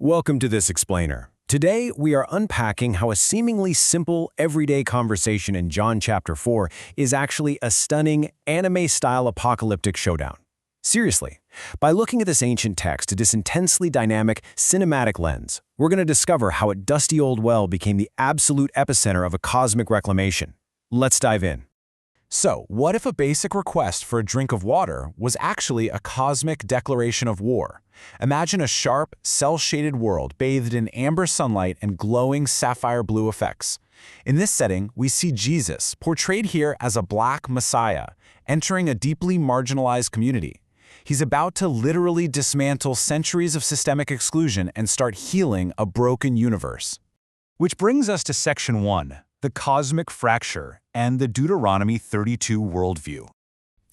Welcome to this explainer. Today, we are unpacking how a seemingly simple, everyday conversation in John chapter 4 is actually a stunning, anime-style apocalyptic showdown. Seriously, by looking at this ancient text to this intensely dynamic, cinematic lens, we're going to discover how a dusty old well became the absolute epicenter of a cosmic reclamation. Let's dive in. So, what if a basic request for a drink of water was actually a cosmic declaration of war? Imagine a sharp, cell-shaded world bathed in amber sunlight and glowing sapphire blue effects. In this setting, we see Jesus, portrayed here as a black messiah, entering a deeply marginalized community. He's about to literally dismantle centuries of systemic exclusion and start healing a broken universe. Which brings us to Section 1, the cosmic fracture and the Deuteronomy 32 worldview.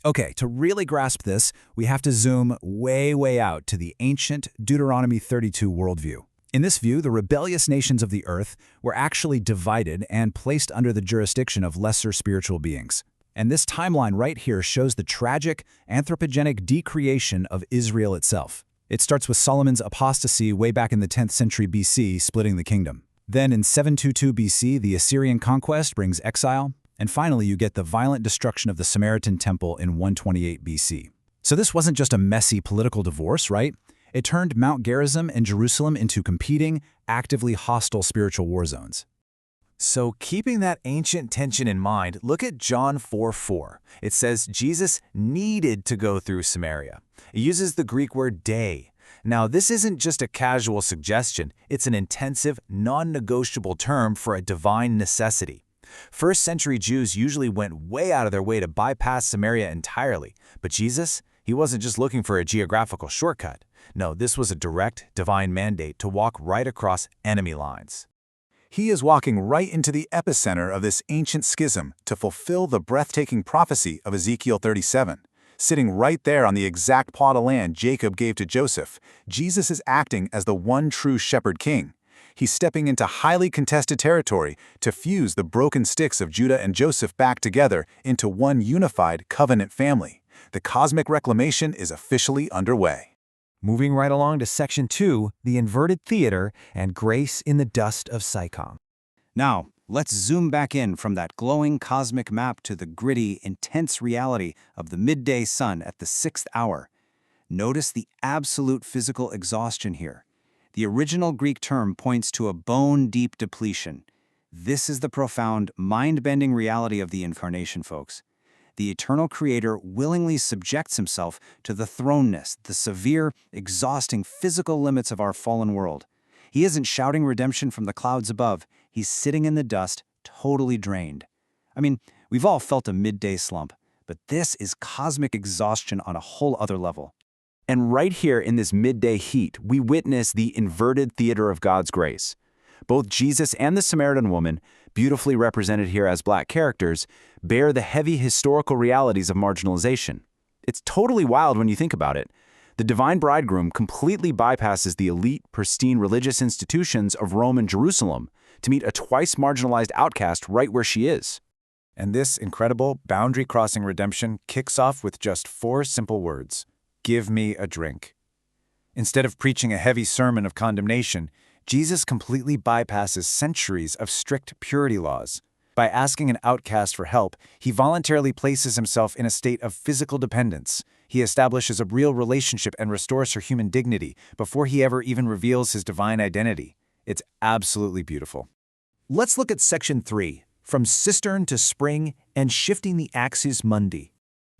Okay, to really grasp this, we have to zoom way out to the ancient Deuteronomy 32 worldview. In this view, the rebellious nations of the earth were actually divided and placed under the jurisdiction of lesser spiritual beings. And this timeline right here shows the tragic, anthropogenic decreation of Israel itself. It starts with Solomon's apostasy way back in the 10th century BC, splitting the kingdom. Then in 722 BC, the Assyrian conquest brings exile. And finally, you get the violent destruction of the Samaritan temple in 128 BC. So this wasn't just a messy political divorce, right? It turned Mount Gerizim and Jerusalem into competing, actively hostile spiritual war zones. So keeping that ancient tension in mind, look at John 4:4. It says Jesus needed to go through Samaria. It uses the Greek word dei. Now, this isn't just a casual suggestion. It's an intensive, non-negotiable term for a divine necessity. First-century Jews usually went way out of their way to bypass Samaria entirely. But Jesus, he wasn't just looking for a geographical shortcut. No, this was a direct, divine mandate to walk right across enemy lines. He is walking right into the epicenter of this ancient schism to fulfill the breathtaking prophecy of Ezekiel 37. Sitting right there on the exact plot of land Jacob gave to Joseph, Jesus is acting as the one true shepherd king. He's stepping into highly contested territory to fuse the broken sticks of Judah and Joseph back together into one unified covenant family. The cosmic reclamation is officially underway. Moving right along to Section 2, the inverted theater and grace in the dust of Sicom. Now, let's zoom back in from that glowing cosmic map to the gritty, intense reality of the midday sun at the 6th hour. Notice the absolute physical exhaustion here. The original Greek term points to a bone-deep depletion. This is the profound, mind-bending reality of the incarnation, folks. The eternal Creator willingly subjects himself to the thrownness, the severe, exhausting physical limits of our fallen world. He isn't shouting redemption from the clouds above. He's sitting in the dust, totally drained. I mean, we've all felt a midday slump, but this is cosmic exhaustion on a whole other level. And right here in this midday heat, we witness the inverted theater of God's grace. Both Jesus and the Samaritan woman, beautifully represented here as black characters, bear the heavy historical realities of marginalization. It's totally wild when you think about it. The divine bridegroom completely bypasses the elite, pristine religious institutions of Rome and Jerusalem to meet a twice marginalized outcast right where she is. And this incredible boundary-crossing redemption kicks off with just 4 simple words. Give me a drink. Instead of preaching a heavy sermon of condemnation, Jesus completely bypasses centuries of strict purity laws. By asking an outcast for help, he voluntarily places himself in a state of physical dependence. He establishes a real relationship and restores her human dignity before he ever even reveals his divine identity. It's absolutely beautiful. Let's look at Section 3, from cistern to spring and shifting the axis mundi.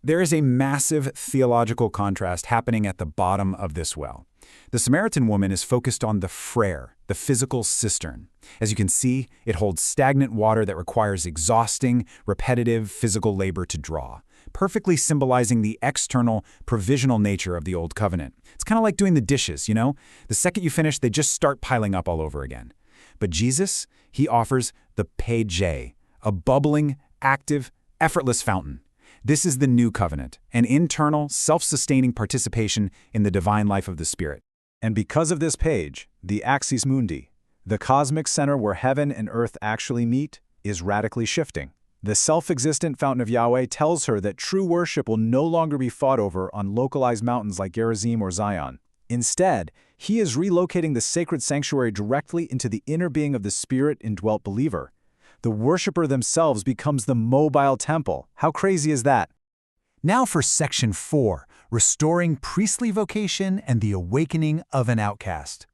There is a massive theological contrast happening at the bottom of this well. The Samaritan woman is focused on the frere, the physical cistern. As you can see, it holds stagnant water that requires exhausting, repetitive physical labor to draw, perfectly symbolizing the external, provisional nature of the Old Covenant. It's kind of like doing the dishes, you know? The second you finish, they just start piling up all over again. But Jesus, he offers the page, a bubbling, active, effortless fountain. This is the new covenant, an internal, self-sustaining participation in the divine life of the Spirit. And because of this page, the axis mundi, the cosmic center where heaven and earth actually meet, is radically shifting. The self-existent fountain of Yahweh tells her that true worship will no longer be fought over on localized mountains like Gerizim or Zion. Instead, he is relocating the sacred sanctuary directly into the inner being of the Spirit-indwelt believer. The worshiper themselves becomes the mobile temple. How crazy is that? Now for Section 4, Restoring Priestly Vocation and the Awakening of an Outcast.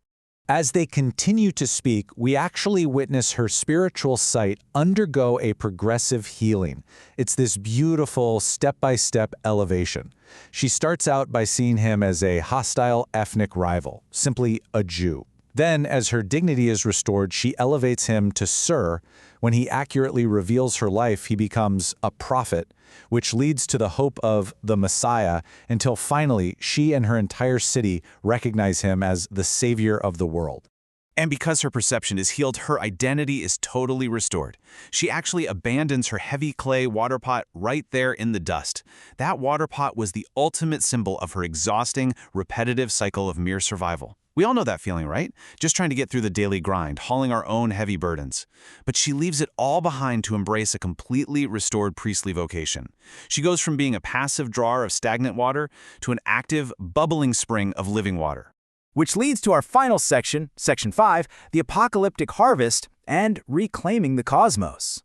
As they continue to speak, we actually witness her spiritual sight undergo a progressive healing. It's this beautiful step-by-step elevation. She starts out by seeing him as a hostile ethnic rival, simply a Jew. Then, as her dignity is restored, she elevates him to Sir. When he accurately reveals her life, he becomes a prophet, which leads to the hope of the Messiah, until finally she and her entire city recognize him as the Savior of the world. And because her perception is healed, her identity is totally restored. She actually abandons her heavy clay water pot right there in the dust. That water pot was the ultimate symbol of her exhausting, repetitive cycle of mere survival. We all know that feeling, right? Just trying to get through the daily grind, hauling our own heavy burdens. But she leaves it all behind to embrace a completely restored priestly vocation. She goes from being a passive drawer of stagnant water to an active, bubbling spring of living water. Which leads to our final section, Section 5, the apocalyptic harvest and reclaiming the cosmos.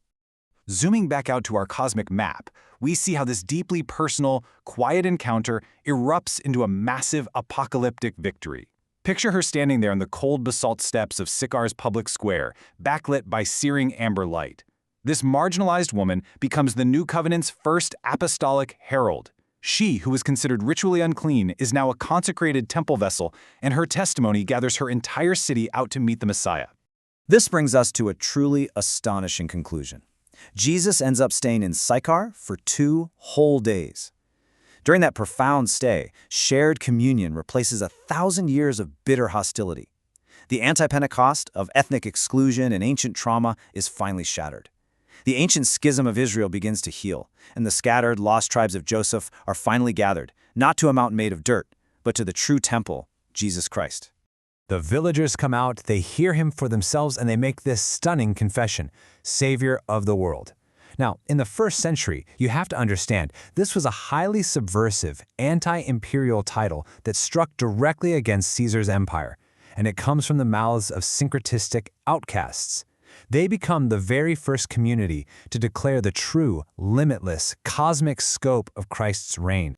Zooming back out to our cosmic map, we see how this deeply personal, quiet encounter erupts into a massive apocalyptic victory. Picture her standing there in the cold basalt steps of Sychar's public square, backlit by searing amber light. This marginalized woman becomes the New Covenant's first apostolic herald. She, who was considered ritually unclean, is now a consecrated temple vessel, and her testimony gathers her entire city out to meet the Messiah. This brings us to a truly astonishing conclusion. Jesus ends up staying in Sychar for 2 whole days. During that profound stay, shared communion replaces 1,000 years of bitter hostility. The anti-Pentecost of ethnic exclusion and ancient trauma is finally shattered. The ancient schism of Israel begins to heal, and the scattered, lost tribes of Joseph are finally gathered, not to a mountain made of dirt, but to the true temple, Jesus Christ. The villagers come out, they hear him for themselves, and they make this stunning confession, Savior of the world. Now, in the 1st century, you have to understand, this was a highly subversive, anti-imperial title that struck directly against Caesar's empire, and it comes from the mouths of syncretistic outcasts. They become the very first community to declare the true, limitless, cosmic scope of Christ's reign.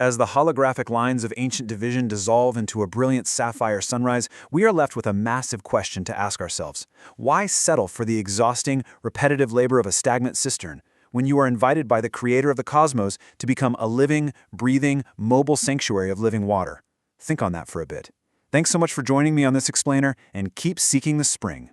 As the holographic lines of ancient division dissolve into a brilliant sapphire sunrise, we are left with a massive question to ask ourselves. Why settle for the exhausting, repetitive labor of a stagnant cistern when you are invited by the Creator of the cosmos to become a living, breathing, mobile sanctuary of living water? Think on that for a bit. Thanks so much for joining me on this explainer, and keep seeking the spring.